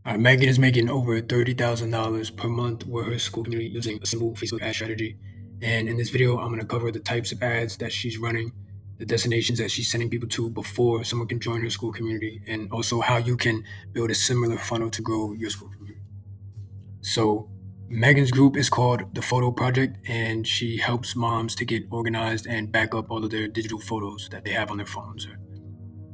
Megan is making over $30,000 per month with her school community using a simple Facebook ad strategy. And in this video, I'm going to cover the types of ads that she's running, the destinations that she's sending people to before someone can join her school community, and also how you can build a similar funnel to grow your school community. So, Megan's group is called the Photo Project, and she helps moms to get organized and back up all of their digital photos that they have on their phones.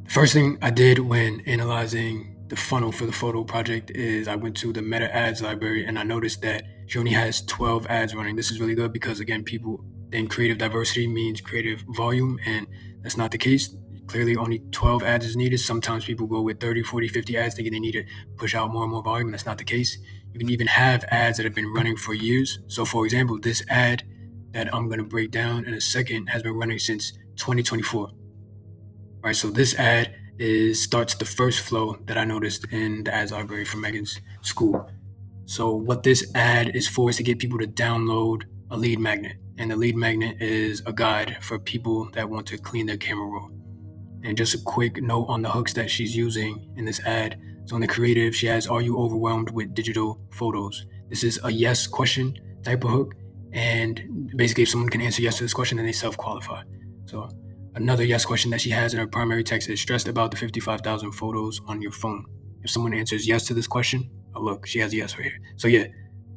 The first thing I did when analyzing the funnel for the photo project is I went to the meta ads library and I noticed that she only has 12 ads running. This is really good because, again, people think creative diversity means creative volume, and that's not the case. Clearly, only 12 ads is needed. Sometimes people go with 30, 40, 50 ads thinking they need to push out more and more volume. That's not the case. You can even have ads that have been running for years. So, for example, this ad that I'm going to break down in a second has been running since 2024. Right, so this ad starts the first flow that I noticed in the ads library for Megan's school. So what this ad is for is to get people to download a lead magnet, and the lead magnet is a guide for people that want to clean their camera roll. And just a quick note on the hooks that she's using in this ad. So in the creative, she has, "Are you overwhelmed with digital photos?" This is a yes question type of hook, and basically, if someone can answer yes to this question, then they self-qualify. So another yes question that she has in her primary text is, "Stressed about the 55,000 photos on your phone?" If someone answers yes to this question, oh look, she has a yes right here. So yeah,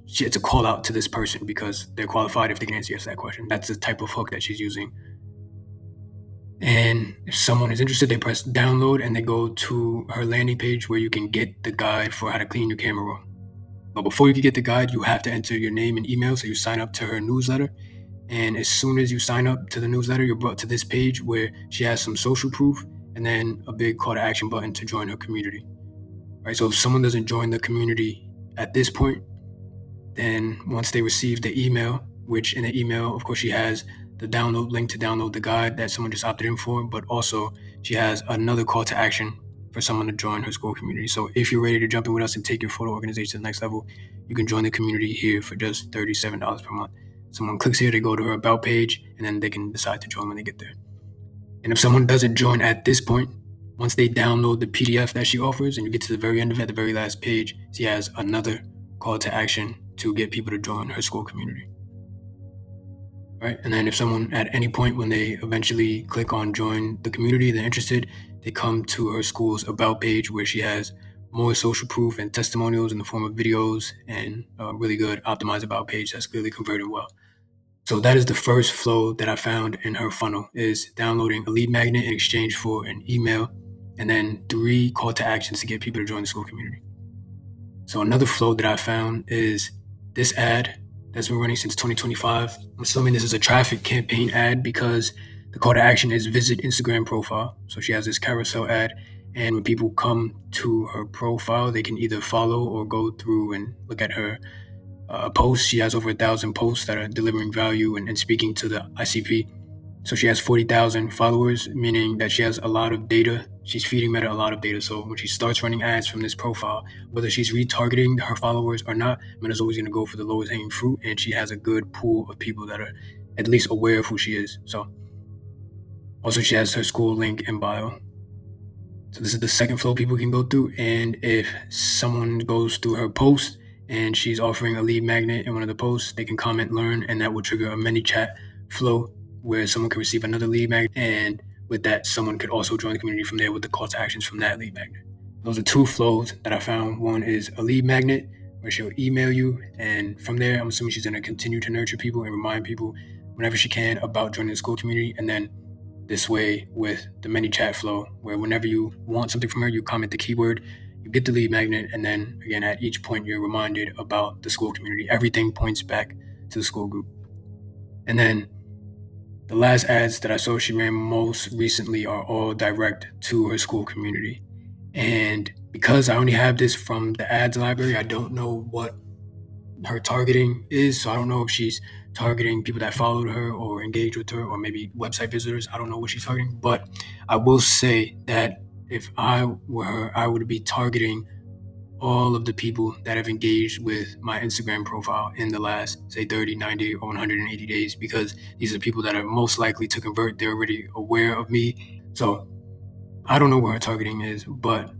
it's a call out to this person because they're qualified if they can answer yes to that question. That's the type of hook that she's using. And if someone is interested, they press download and they go to her landing page where you can get the guide for how to clean your camera roll. But before you can get the guide, you have to enter your name and email. So you sign up to her newsletter. And as soon as you sign up to the newsletter, you're brought to this page where she has some social proof and then a big call to action button to join her community. Right. So if someone doesn't join the community at this point, then once they receive the email, which in the email, of course, she has the download link to download the guide that someone just opted in for, but also she has another call to action for someone to join her school community. So if you're ready to jump in with us and take your photo organization to the next level, you can join the community here for just $37 per month. Someone clicks here, they go to her about page, and then they can decide to join when they get there. And if someone doesn't join at this point, once they download the PDF that she offers and you get to the very end of it, at the very last page, she has another call to action to get people to join her school community. Right? And then if someone at any point when they eventually click on join the community, they're interested, they come to her school's about page where she has more social proof and testimonials in the form of videos and a really good optimized about page that's clearly converting well. So that is the first flow that I found in her funnel, is downloading a lead magnet in exchange for an email, and then 3 call to actions to get people to join the school community. So another flow that I found is this ad that's been running since 2025. I'm assuming this is a traffic campaign ad because the call to action is visit Instagram profile. So she has this carousel ad, and when people come to her profile, they can either follow or go through and look at her posts. She has over 1,000 posts that are delivering value and speaking to the ICP. So she has 40,000 followers, meaning that she has a lot of data. She's feeding Meta a lot of data. So when she starts running ads from this profile, whether she's retargeting her followers or not, Meta's always going to go for the lowest hanging fruit. And she has a good pool of people that are at least aware of who she is. So also she has her school link in bio. So this is the second flow people can go through. And if someone goes through her post and she's offering a lead magnet in one of the posts, they can comment, learn, and that will trigger a mini chat flow where someone can receive another lead magnet. And with that, someone could also join the community from there with the call to actions from that lead magnet. Those are 2 flows that I found. One is a lead magnet where she'll email you. And from there, I'm assuming she's going to continue to nurture people and remind people whenever she can about joining the school community. And then this way with the mini chat flow, where whenever you want something from her, you comment the keyword, you get the lead magnet, and then again at each point you're reminded about the school community. Everything points back to the school group. And then the last ads that I saw she ran most recently are all direct to her school community. And because I only have this from the ads library, I don't know what her targeting is. So I don't know if she's targeting people that followed her or engaged with her or maybe website visitors. I don't know what she's targeting, but I will say that if I were her, I would be targeting all of the people that have engaged with my Instagram profile in the last, say, 30, 90, or 180 days, because these are people that are most likely to convert. They're already aware of me. So I don't know what her targeting is, but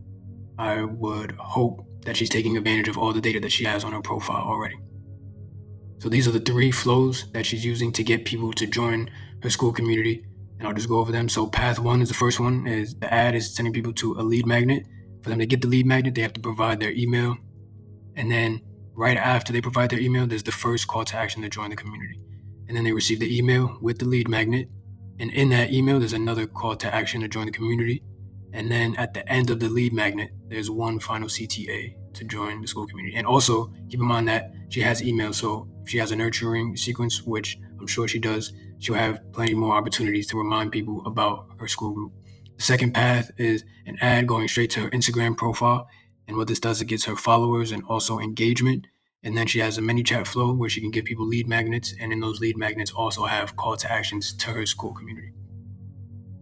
I would hope that she's taking advantage of all the data that she has on her profile already. So these are the 3 flows that she's using to get people to join her Skool community, and I'll just go over them. So path 1 is the first one, is the ad is sending people to a lead magnet. For them to get the lead magnet, they have to provide their email, and then right after they provide their email, there's the first call to action to join the community. And then they receive the email with the lead magnet, and in that email, there's another call to action to join the community. And then at the end of the lead magnet, there's one final CTA to join the Skool community. And also keep in mind that she has email. So if she has a nurturing sequence, which I'm sure she does, she'll have plenty more opportunities to remind people about her Skool group. The second path is an ad going straight to her Instagram profile. And what this does, it gets her followers and also engagement. And then she has a mini chat flow where she can give people lead magnets. And in those lead magnets also have call to actions to her Skool community.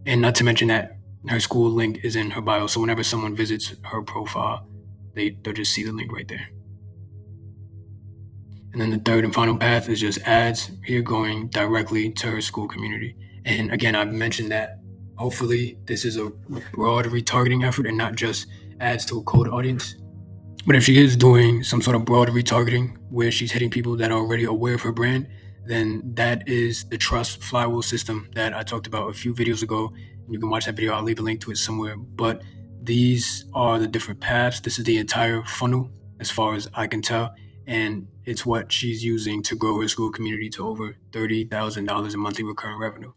And not to mention that her Skool link is in her bio. So whenever someone visits her profile, they'll just see the link right there. And then the third and final path is just ads here going directly to her Skool community. And again, I've mentioned that hopefully this is a broad retargeting effort and not just ads to a cold audience. But if she is doing some sort of broad retargeting where she's hitting people that are already aware of her brand, then that is the trust flywheel system that I talked about a few videos ago. You can watch that video. I'll leave a link to it somewhere. But these are the different paths. This is the entire funnel as far as I can tell. And it's what she's using to grow her Skool community to over $30,000 in monthly recurring revenue.